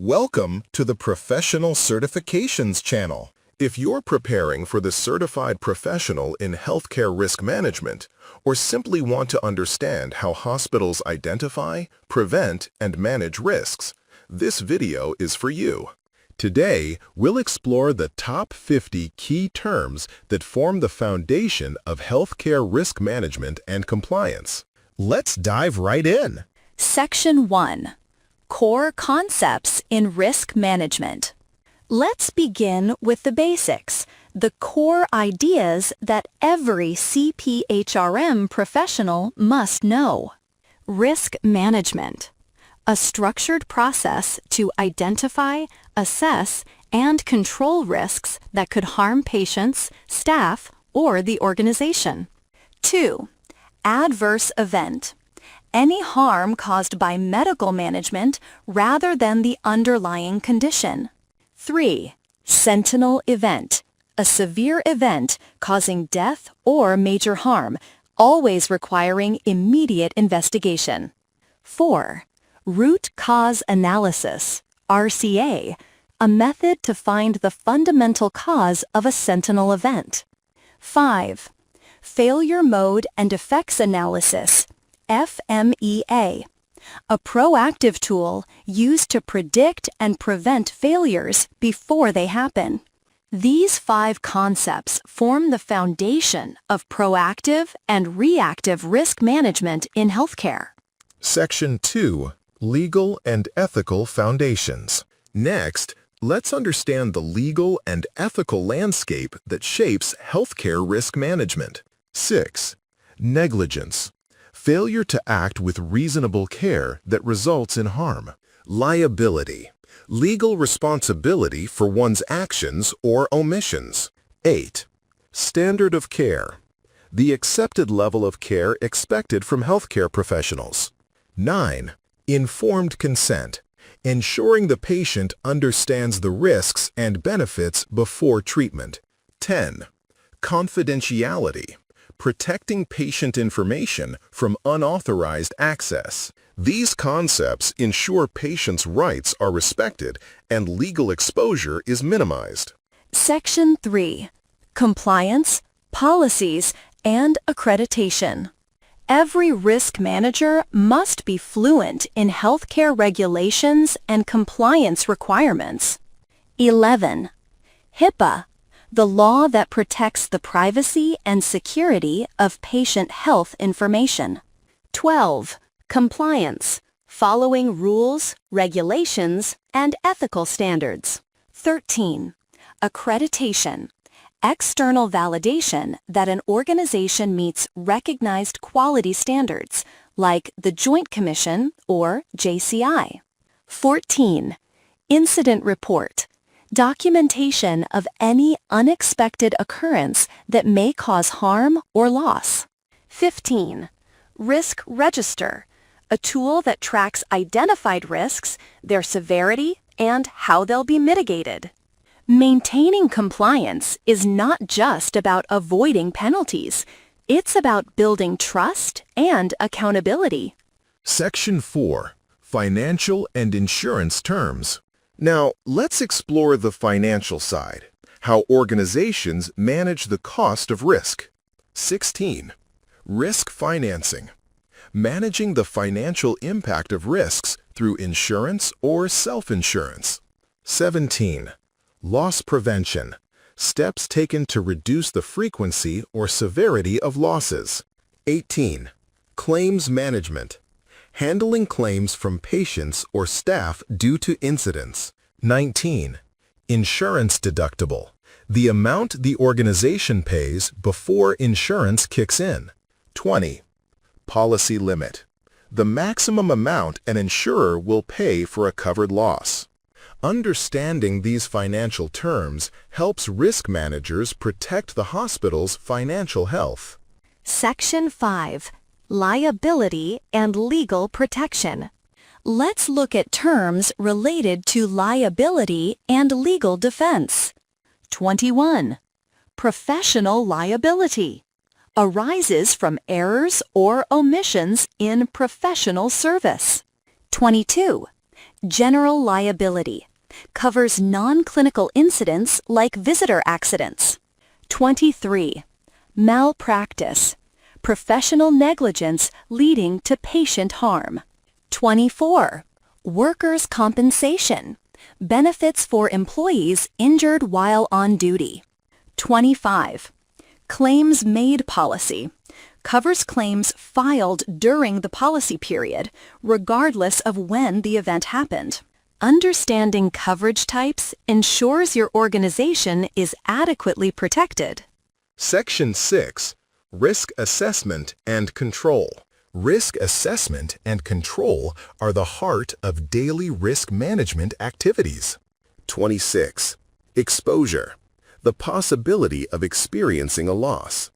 Welcome to the Professional Certifications channel. If you're preparing for the Certified Professional in Healthcare Risk Management, or simply want to understand how hospitals identify, prevent, and manage risks, this video is for you. Today, we'll explore the top 50 key terms that form the foundation of healthcare risk management and compliance. Let's dive right in. Section 1. Core Concepts in Risk Management. Let's begin with the basics, the core ideas that every CPHRM professional must know. Risk management. A structured process to identify, assess, and control risks that could harm patients, staff, or the organization. 2. Adverse event. Any harm caused by medical management rather than the underlying condition. 3. Sentinel Event. A severe event causing death or major harm, always requiring immediate investigation. 4. Root Cause Analysis, RCA, a method to find the fundamental cause of a sentinel event. 5. Failure Mode and Effects Analysis, FMEA, a proactive tool used to predict and prevent failures before they happen. These 5 concepts form the foundation of proactive and reactive risk management in healthcare. Section 2. Legal and Ethical Foundations. Next, let's understand the legal and ethical landscape that shapes healthcare risk management. 6. Negligence. Failure to act with reasonable care that results in harm. Liability. Legal responsibility for one's actions or omissions. 8. Standard of care. The accepted level of care expected from healthcare professionals. 9. Informed consent. Ensuring the patient understands the risks and benefits before treatment. 10. Confidentiality. Protecting patient information from unauthorized access. These concepts ensure patients' rights are respected and legal exposure is minimized. Section 3. Compliance, Policies, and Accreditation. Every risk manager must be fluent in healthcare regulations and compliance requirements. 11. HIPAA, the law that protects the privacy and security of patient health information. 12. Compliance, following rules, regulations, and ethical standards. 13. Accreditation, external validation that an organization meets recognized quality standards, like the Joint Commission or JCI. 14. Incident report, documentation of any unexpected occurrence that may cause harm or loss. 15. Risk register, a tool that tracks identified risks, their severity, and how they'll be mitigated. Maintaining compliance is not just about avoiding penalties. It's about building trust and accountability. Section 4. Financial and Insurance Terms. Now, let's explore the financial side, how organizations manage the cost of risk. 16. Risk financing. Managing the financial impact of risks through insurance or self-insurance. 17. Loss prevention. Steps taken to reduce the frequency or severity of losses. 18. Claims management. Handling claims from patients or staff due to incidents. 19. Insurance deductible. The amount the organization pays before insurance kicks in. 20. Policy limit. The maximum amount an insurer will pay for a covered loss. Understanding these financial terms helps risk managers protect the hospital's financial health. Section 5. Liability and Legal Protection. Let's look at terms related to liability and legal defense. 21. Professional liability. Arises from errors or omissions in professional service. 22. General liability. Covers non-clinical incidents like visitor accidents. 23. Malpractice. Professional negligence leading to patient harm. 24. Workers' compensation. Benefits for employees injured while on duty. 25. Claims made policy. Covers claims filed during the policy period, regardless of when the event happened. Understanding coverage types ensures your organization is adequately protected. Section 6. Risk Assessment and Control. Risk assessment and control are the heart of daily risk management activities. 26. Exposure. The possibility of experiencing a loss.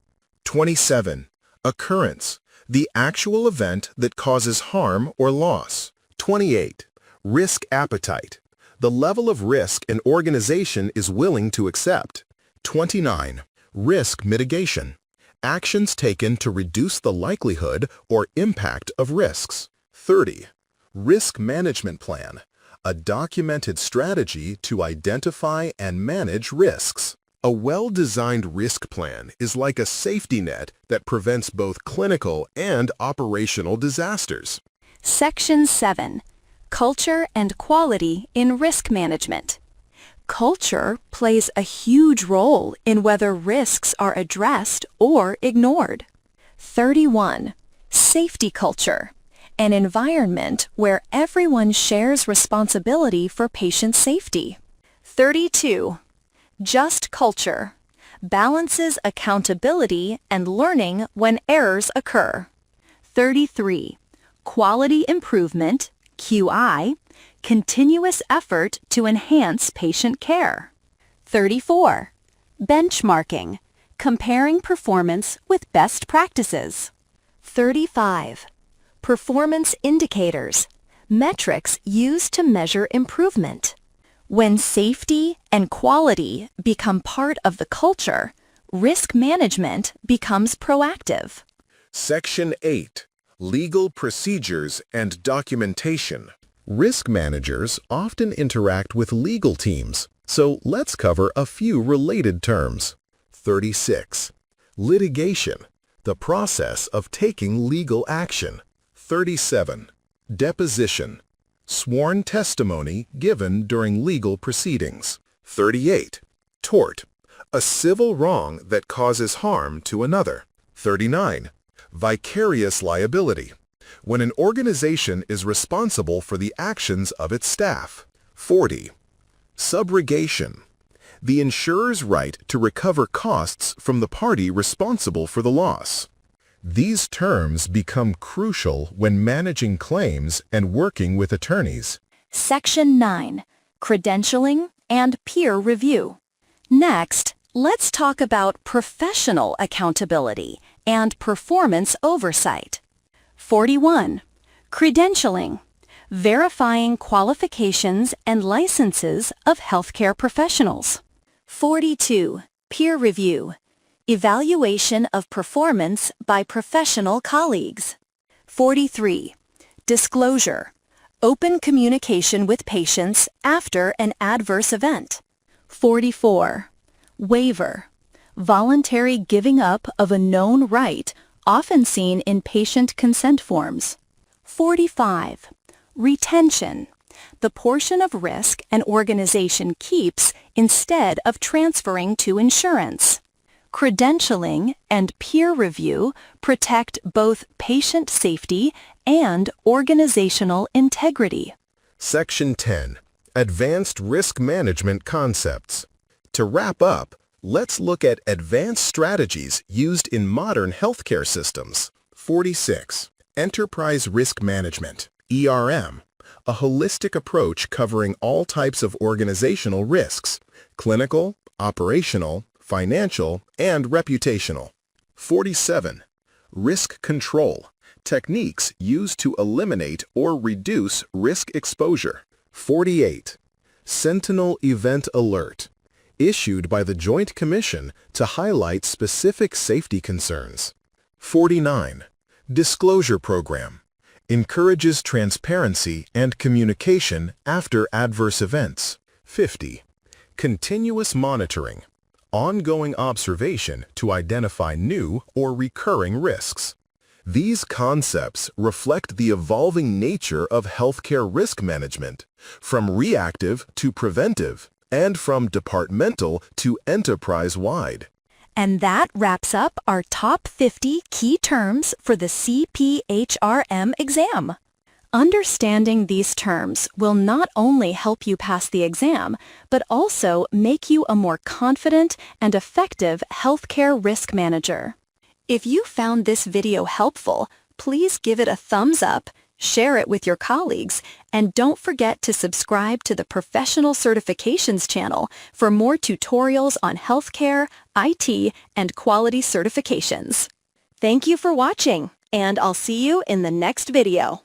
27. Occurrence. The actual event that causes harm or loss. 28. Risk appetite. The level of risk an organization is willing to accept. 29. Risk mitigation. Actions taken to reduce the likelihood or impact of risks. 30. Risk management plan. A documented strategy to identify and manage risks. A well-designed risk plan is like a safety net that prevents both clinical and operational disasters. Section 7. Culture and quality in risk management. Culture plays a huge role in whether risks are addressed or ignored. 31. Safety culture. An environment where everyone shares responsibility for patient safety. 32. Just culture. Balances accountability and learning when errors occur. 33. Quality improvement, QI. Continuous effort to enhance patient care. 34. Benchmarking. Comparing performance with best practices. 35. Performance indicators. Metrics used to measure improvement. When safety and quality become part of the culture, risk management becomes proactive. Section 8. Legal procedures and documentation. Risk managers often interact with legal teams, so let's cover a few related terms. 36. Litigation. The process of taking legal action. 37. Deposition. Sworn testimony given during legal proceedings. 38. Tort. A civil wrong that causes harm to another. 39. Vicarious liability. When an organization is responsible for the actions of its staff. 40. Subrogation. The insurer's right to recover costs from the party responsible for the loss. These terms become crucial when managing claims and working with attorneys. Section 9. Credentialing and peer review. Next, let's talk about professional accountability and performance oversight. 41. Credentialing. Verifying qualifications and licenses of healthcare professionals. 42. Peer review. Evaluation of performance by professional colleagues. 43. Disclosure. Open communication with patients after an adverse event. 44. Waiver. Voluntary giving up of a known right, often seen in patient consent forms. 45. Retention. The portion of risk an organization keeps instead of transferring to insurance. Credentialing and peer review protect both patient safety and organizational integrity. Section 10. Advanced Risk Management Concepts. To wrap up, let's look at advanced strategies used in modern healthcare systems. 46. Enterprise Risk Management, ERM. A holistic approach covering all types of organizational risks, clinical, operational, financial, and reputational. 47. Risk Control. Techniques used to eliminate or reduce risk exposure. 48. Sentinel Event Alert. Issued by the Joint Commission to highlight specific safety concerns. 49. Disclosure Program. Encourages transparency and communication after adverse events. 50. Continuous monitoring. Ongoing observation to identify new or recurring risks. These concepts reflect the evolving nature of healthcare risk management, from reactive to preventive, and from departmental to enterprise-wide. And that wraps up our top 50 key terms for the CPHRM exam. Understanding these terms will not only help you pass the exam, but also make you a more confident and effective healthcare risk manager. If you found this video helpful, please give it a thumbs up, share it with your colleagues, and don't forget to subscribe to the Professional Certifications channel for more tutorials on healthcare, IT, and quality certifications. Thank you for watching, and I'll see you in the next video.